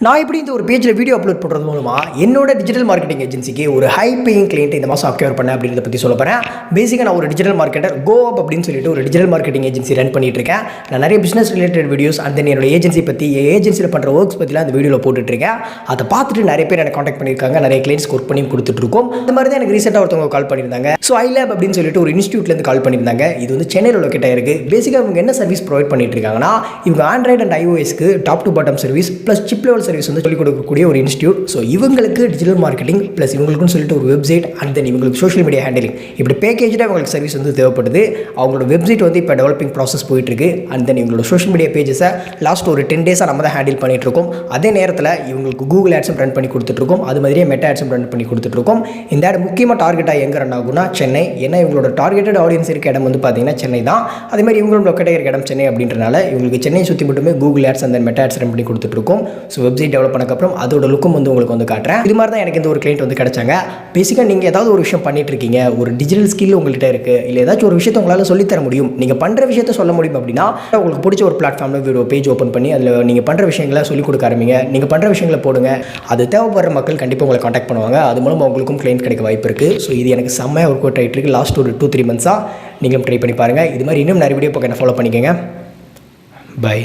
நான் இப்படி இந்த ஒரு பேஜில் வீடியோ அப்லோட் பண்ணுறது மூலமாக என்னோட டிஜிட்டல் மார்க்கெட்டிங் ஏஜென்சிக்கு ஒரு ஹை பேயிங் கிளைண்ட் இந்த மாதம் அக்யூர் பண்ணேன் அப்படின்றத பற்றி சொல்ல போகிறேன். பேசிக்காக நான் ஒரு டிஜிட்டல் மார்க்கெட்டர் கோஅப் அப்படின்னு சொல்லிட்டு ஒரு டிஜிட்டல் மார்க்கெட்டிங் ஏஜென்சி ரன் பண்ணிட்டு இருக்கேன். நான் நிறைய பிஸ்னஸ் ரிலேட்டட் வீடியோஸ் அந்த என்னோட ஏஜென்சி பற்றி ஏஜென்சியில் பண்ணுற ஒர்க்ஸ் பற்றிலாம் அந்த வீடியோவில் போட்டுட்ருக்கேன். அதை பார்த்துட்டு நிறைய பேர் எனக்கு காண்டாக்ட் பண்ணியிருக்காங்க, நிறைய கிளைண்ட்ஸ் ஒர்க் பண்ணி கொடுத்துட்ருக்கோம். இந்த மாதிரி தான் எனக்கு ரீசெண்டாக ஒருத்தவங்க கால் பண்ணியிருந்தாங்க. ஸோ ஐலேப் அப்படின்னு சொல்லிட்டு ஒரு இன்ஸ்டியூட்லேருந்து கால் பண்ணியிருந்தாங்க. இது வந்து சென்னையில் லொக்கேட் ஆயிருக்கு. பேசிக்காக இவங்க என்ன சர்வீஸ் ப்ரொவைட் பண்ணிட்டு இருக்காங்கன்னா, இவங்க ஆண்ட்ராய்டு அண்ட் ஐஓஎஸ்க்கு top to bottom service plus chip level service வந்து சொல்லிக் கொடுக்கக்கூடிய ஒரு இன்ஸ்டியூட். ஸோ இவங்களுக்கு டிஜிட்டல் மார்க்கெட்டிங் ப்ளஸ் இவங்களுக்குன்னு சொல்லிட்டு ஒரு வெப்சைட் அண்ட் தென் இவங்களுக்கு சோஷியல் மீடியா ஹேண்டலிங் இப்படி பேக்கேஜாக இவங்களுக்கு சர்வீஸ் வந்து தேவைப்படுது. அவங்களோட வெப்சைட் வந்து இப்போ டெவலப்பிங் ப்ராசஸ் போயிட்டுருக்கு. அண்ட் தென் இவங்களோட சோஷியல் மீடியா பேஜஸை லாஸ்ட் ஒரு 10 டேஸாக நம்ம தான் ஹேண்டில் பண்ணிகிட்ருக்கோம். அதே நேரத்தில் இவங்களுக்கு கூகுள் ஆட்ஸும் ரன் பண்ணி கொடுத்துட்ருக்கோம். அது மாதிரியே மெட்டா ஆட்ஸும் ரன் பண்ணி கொடுத்துட்ருக்கோம். இந்த ஆட் முக்கியமாக டார்கெட்டாக எங்கே ரன் ஆகும்னா சென்னை. ஏன்னா இவங்களோட டார்கெட்டட் ஆடியன்ஸ் இருக்க இடம் வந்து பார்த்தீங்கன்னா சென்னை தான். அதே மாதிரி இவங்களோட லொக்கேட் இருக்க இடம் சென்னை அப்படின்றனால இவங்களுக்கு சென்னை சுற்றி மட்டுமே கூகுள் ஆட்ஸ் அந்த மெட்டா ஆட்ஸ் ரன் பண்ணி கொடுத்துட்ருக்கோம். ஸோ வெப்சைட் டெவலப் பண்ணக்கப்புறம் அதோட லுக்கும் வந்து உங்களுக்கு வந்து காட்டுறேன். இது மாதிரி தான் எனக்கு இந்த ஒரு கிளைண்ட் வந்து கிடைச்சாங்க. பேசிக்காக நீங்கள் ஏதாவது ஒரு விஷயம் பண்ணிட்டு இருக்கீங்க, ஒரு டிஜிட்டல் ஸ்கில் உங்கள்கிட்ட இருக்குது, இல்லை ஏதாச்சும் ஒரு விஷயத்தை உங்களால் சொல்லித்தர முடியும், நீங்கள் பண்ணுற விஷயத்த சொல்ல முடியும் அப்படின்னா உங்களுக்கு பிடிச்ச ஒரு பிளாட்ஃபார்மில் ஒரு பேஜ் ஓப்பன் பண்ணி அதில் நீங்கள் பண்ணுற விஷயங்களை சொல்லிக் கொடுக்க ஆரம்பிங்க. நீங்கள் பண்ணுற விஷயங்களை போடுங்க. அது தேவைப்படுற மக்கள் கண்டிப்பாக உங்களை காண்டாக்ட் பண்ணுவாங்க. அது மூலமாக உங்களுக்கும் கிளைண்ட் கிடைக்க வாய்ப்பு இருக்குது. ஸோ இது எனக்கு செம்மையாக ஒர்க் அவுட் ஆகிட்டு இருக்கு. லாஸ்ட் ஒரு 2-3 மந்த்ஸாக நீங்களும் ட்ரை பண்ணி பாருங்கள். இது மாதிரி இன்னும் நிறைய வீடியோ பக்கம் என்ன ஃபாலோ பண்ணிக்கோங்க. பை.